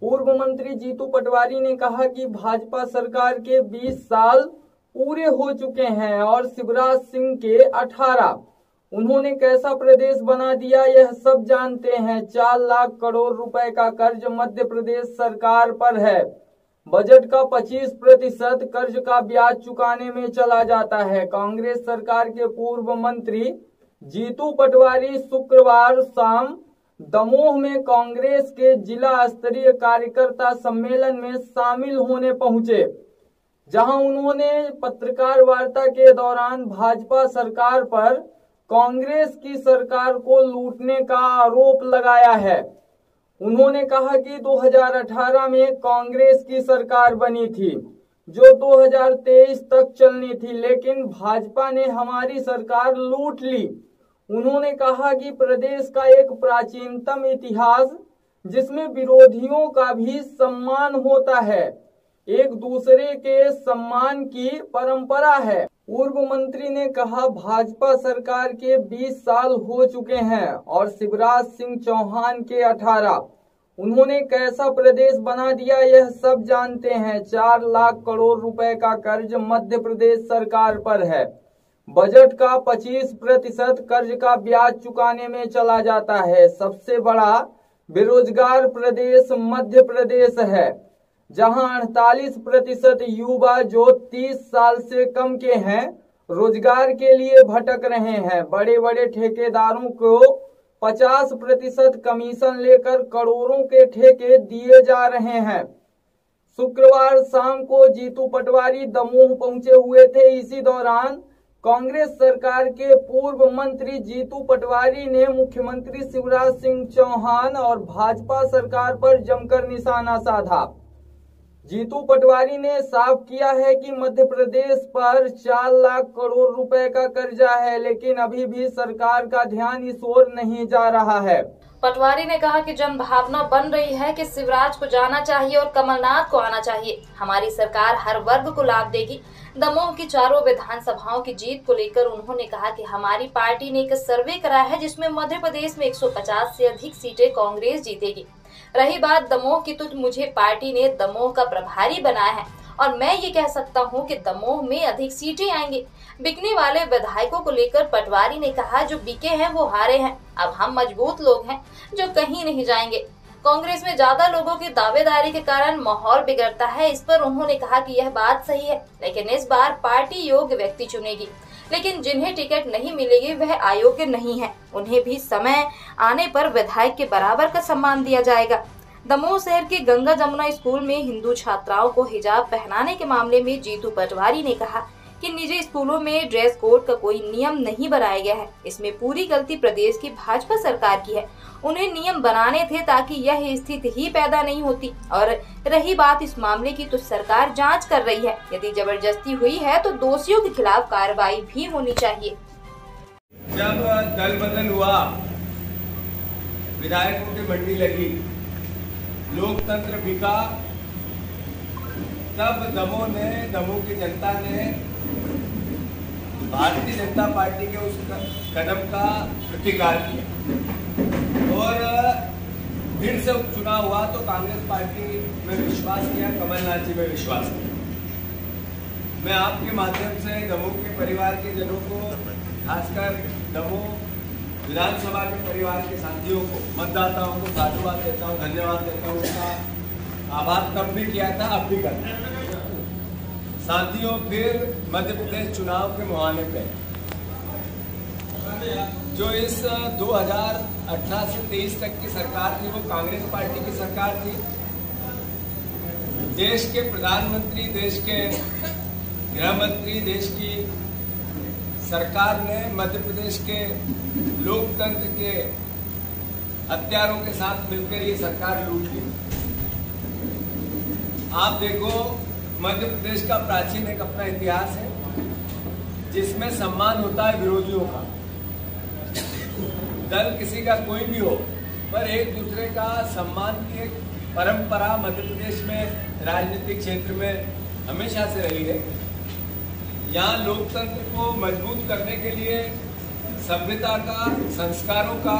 पूर्व मंत्री जीतू पटवारी ने कहा कि भाजपा सरकार के 20 साल पूरे हो चुके हैं और शिवराज सिंह के 18। उन्होंने कैसा प्रदेश बना दिया यह सब जानते हैं। 4 लाख करोड़ रुपए का कर्ज मध्य प्रदेश सरकार पर है। बजट का 25% कर्ज का ब्याज चुकाने में चला जाता है। कांग्रेस सरकार के पूर्व मंत्री जीतू पटवारी शुक्रवार शाम दमोह में कांग्रेस के जिला स्तरीय कार्यकर्ता सम्मेलन में शामिल होने पहुंचे, जहां उन्होंने पत्रकार वार्ता के दौरान भाजपा सरकार पर कांग्रेस की सरकार को लूटने का आरोप लगाया है। उन्होंने कहा कि 2018 में कांग्रेस की सरकार बनी थी जो 2023 तक चलनी थी, लेकिन भाजपा ने हमारी सरकार लूट ली। उन्होंने कहा कि प्रदेश का एक प्राचीनतम इतिहास जिसमें विरोधियों का भी सम्मान होता है, एक दूसरे के सम्मान की परंपरा है। पूर्व मंत्री ने कहा भाजपा सरकार के 20 साल हो चुके हैं और शिवराज सिंह चौहान के 18। उन्होंने कैसा प्रदेश बना दिया यह सब जानते हैं। 4 लाख करोड़ रुपए का कर्ज मध्य प्रदेश सरकार पर है। बजट का 25% कर्ज का ब्याज चुकाने में चला जाता है। सबसे बड़ा बेरोजगार प्रदेश मध्य प्रदेश है, जहां 48% युवा जो 30 साल से कम के हैं रोजगार के लिए भटक रहे हैं। बड़े बड़े ठेकेदारों को 50% कमीशन लेकर करोड़ों के ठेके दिए जा रहे हैं। शुक्रवार शाम को जीतू पटवारी दमोह पहुंचे हुए थे। इसी दौरान कांग्रेस सरकार के पूर्व मंत्री जीतू पटवारी ने मुख्यमंत्री शिवराज सिंह चौहान और भाजपा सरकार पर जमकर निशाना साधा। जीतू पटवारी ने साफ किया है कि मध्य प्रदेश पर 4 लाख करोड़ रुपए का कर्जा है, लेकिन अभी भी सरकार का ध्यान इस ओर नहीं जा रहा है। पटवारी ने कहा कि जन भावना बन रही है कि शिवराज को जाना चाहिए और कमलनाथ को आना चाहिए। हमारी सरकार हर वर्ग को लाभ देगी। दमोह की चारों विधानसभाओं की जीत को लेकर उन्होंने कहा कि हमारी पार्टी ने एक सर्वे कराया है जिसमें मध्य प्रदेश में 150 से अधिक सीटें कांग्रेस जीतेगी। रही बात दमोह की, तो मुझे पार्टी ने दमोह का प्रभारी बनाया है और मैं ये कह सकता हूँ कि दमोह में अधिक सीटें आएंगी। बिकने वाले विधायकों को लेकर पटवारी ने कहा जो बिके हैं वो हारे हैं। अब हम मजबूत लोग हैं जो कहीं नहीं जाएंगे। कांग्रेस में ज्यादा लोगों की दावेदारी के कारण माहौल बिगड़ता है। इस पर उन्होंने कहा कि यह बात सही है, लेकिन इस बार पार्टी योग्य व्यक्ति चुनेगी, लेकिन जिन्हें टिकट नहीं मिलेगी वह अयोग्य नहीं है। उन्हें भी समय आने पर विधायक के बराबर का सम्मान दिया जाएगा। दमोह शहर के गंगा जमुना स्कूल में हिंदू छात्राओं को हिजाब पहनाने के मामले में जीतू पटवारी ने कहा कि निजी स्कूलों में ड्रेस कोड का कोई नियम नहीं बनाया गया है। इसमें पूरी गलती प्रदेश की भाजपा सरकार की है। उन्हें नियम बनाने थे ताकि यह स्थिति ही पैदा नहीं होती। और रही बात इस मामले की, तो सरकार जांच कर रही है। यदि जबरदस्ती हुई है तो दोषियों के खिलाफ कार्रवाई भी होनी चाहिए। जब दल बदल हुआ, विधायकों की मंडी लगी, लोकतंत्र बिका, तब दमोह की जनता ने भारतीय जनता पार्टी के उस कदम का प्रतिकार किया और फिर से उपचुनाव हुआ तो कांग्रेस पार्टी में विश्वास किया, कमलनाथ जी में विश्वास किया। मैं आपके माध्यम से दमोह के परिवार के जनों को, खासकर दमोह विधानसभा के परिवार के साथियों को, मतदाताओं को साधुवाद देता हूँ, धन्यवाद देता हूँ। उनका आभार तब भी किया था, अब भी करता हूँ। साथियों, फिर मध्य प्रदेश चुनाव के मुहाने पे जो इस 2018 से 23 तक की सरकार थी वो कांग्रेस पार्टी की सरकार थी। देश के प्रधानमंत्री, देश के गृह मंत्री, देश की सरकार ने मध्य प्रदेश के लोकतंत्र के हत्यारों के साथ मिलकर ये सरकार लूट ली। आप देखो, मध्य प्रदेश का प्राचीन एक अपना इतिहास है जिसमें सम्मान होता है विरोधियों का। दल किसी का कोई भी हो, पर एक दूसरे का सम्मान की एक परंपरा मध्य प्रदेश में राजनीतिक क्षेत्र में हमेशा से रही है। यहाँ लोकतंत्र को मजबूत करने के लिए सभ्यता का, संस्कारों का,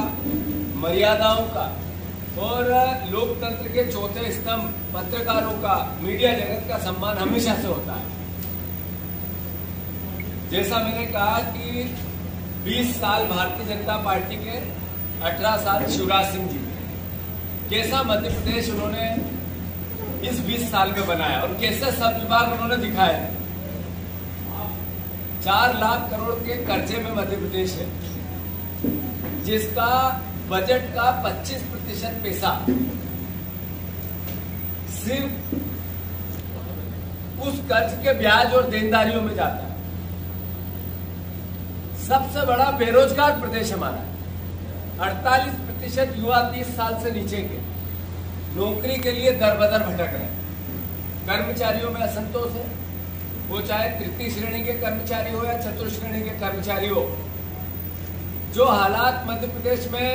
मर्यादाओं का और लोकतंत्र के चौथे स्तंभ पत्रकारों का, मीडिया जगत का सम्मान हमेशा से होता है। जैसा मैंने कहा कि 20 साल भारतीय जनता पार्टी के, 18 साल शिवराज सिंह जी, कैसा मध्य प्रदेश उन्होंने इस 20 साल में बनाया और कैसे सब विभाग उन्होंने दिखाया। 4 लाख करोड़ के कर्जे में मध्य प्रदेश है, जिसका बजट का 25% पैसा सिर्फ उस कर्ज के ब्याज और देनदारियों में जाता है। सबसे बड़ा बेरोजगार प्रदेश हमारा है। 48% युवा 30 साल से नीचे के नौकरी के लिए दर बदर भटक रहे हैं। कर्मचारियों में असंतोष है, वो चाहे तृतीय श्रेणी के कर्मचारी हो या चतुर्थ श्रेणी के कर्मचारी हो। जो हालात मध्य प्रदेश में,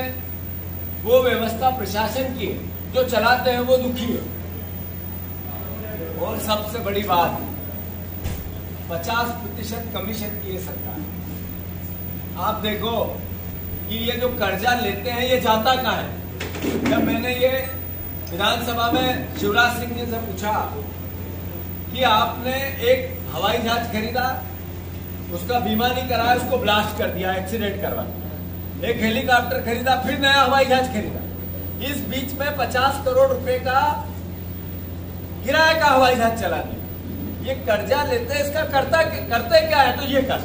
वो व्यवस्था प्रशासन की है, जो चलाते हैं वो दुखी है। और सबसे बड़ी बात, 50% कमीशन की है सरकार। आप देखो कि ये जो कर्जा लेते हैं ये जाता कहाँ है। जब मैंने ये विधानसभा में शिवराज सिंह जी से पूछा कि आपने एक हवाई जहाज खरीदा, उसका बीमा नहीं कराया, उसको ब्लास्ट कर दिया, एक्सीडेंट करवा दिया। एक हेलीकॉप्टर खरीदा, फिर नया हवाई जहाज खरीदा। इस बीच में 50 करोड़ रुपए का किराए का हवाई जहाज चला दिया। ये कर्जा लेते हैं, इसका करते क्या है? तो ये कर,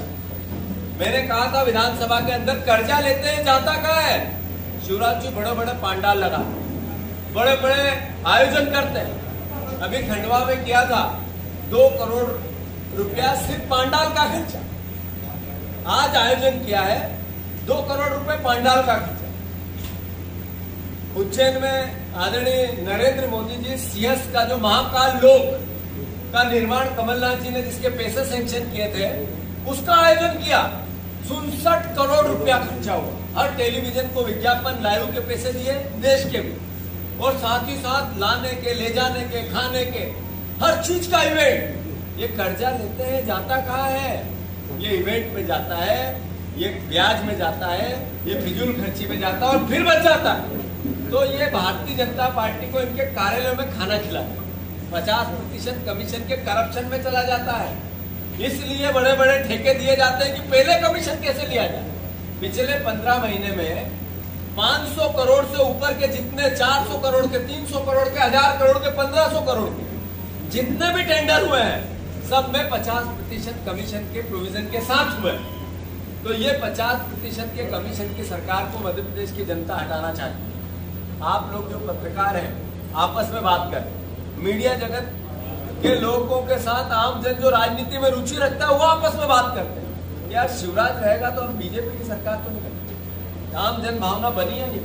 मैंने कहा था विधानसभा के अंदर, कर्जा लेते हैं, जाता कहाँ है? शिवराज जी बड़े बड़े पांडाल लगा, बड़े बड़े आयोजन करते हैं। अभी खंडवा में किया था, 2 करोड़ रुपया सिर्फ पांडाल का खर्चा। आज आयोजन किया है 2 करोड़ रुपए पांडाल का खर्चा। उज्जैन में आदरणीय नरेंद्र मोदी जी सीएस का जो महाकाल लोक का निर्माण कमलनाथ जी ने जिसके पैसे सैंक्शन किए थे, उसका आयोजन किया। 67 करोड़ रुपया खर्चा हुआ। हर टेलीविजन को विज्ञापन, लाइव के पैसे दिए, देश के भी, और साथ ही साथ लाने के, ले जाने के, खाने के, हर चीज का इवेंट। ये कर्जा लेते हैं, जाता कहाँ है? ये इवेंट में जाता है, ये ब्याज में जाता है, ये फिजूल खर्ची में जाता है और फिर बच जाता है। तो ये भारतीय जनता पार्टी को इनके कार्यालयों में खाना खिलाता है। 50% कमीशन के करप्शन में चला जाता है। इसलिए बड़े बड़े ठेके दिए जाते हैं कि पहले कमीशन कैसे लिया जाए। पिछले 15 महीने में 500 करोड़ से ऊपर के जितने, 400 करोड़ के, 300 करोड़ के, 1000 करोड़ के, 1500 करोड़ के जितने भी टेंडर हुए हैं, सब में 50% कमीशन के प्रोविजन के साथ हुए। तो ये 50% के कमीशन की सरकार को मध्य प्रदेश की जनता हटाना चाहती है। आप लोग जो पत्रकार हैं, आपस में बात करें। मीडिया जगत के लोगों के साथ आम जन जो राजनीति में रुचि रखता है, वो आपस में बात करते हैं। यार शिवराज रहेगा तो हम बीजेपी की सरकार तो नहीं करेंगे। आम जन भावना बनी है ये।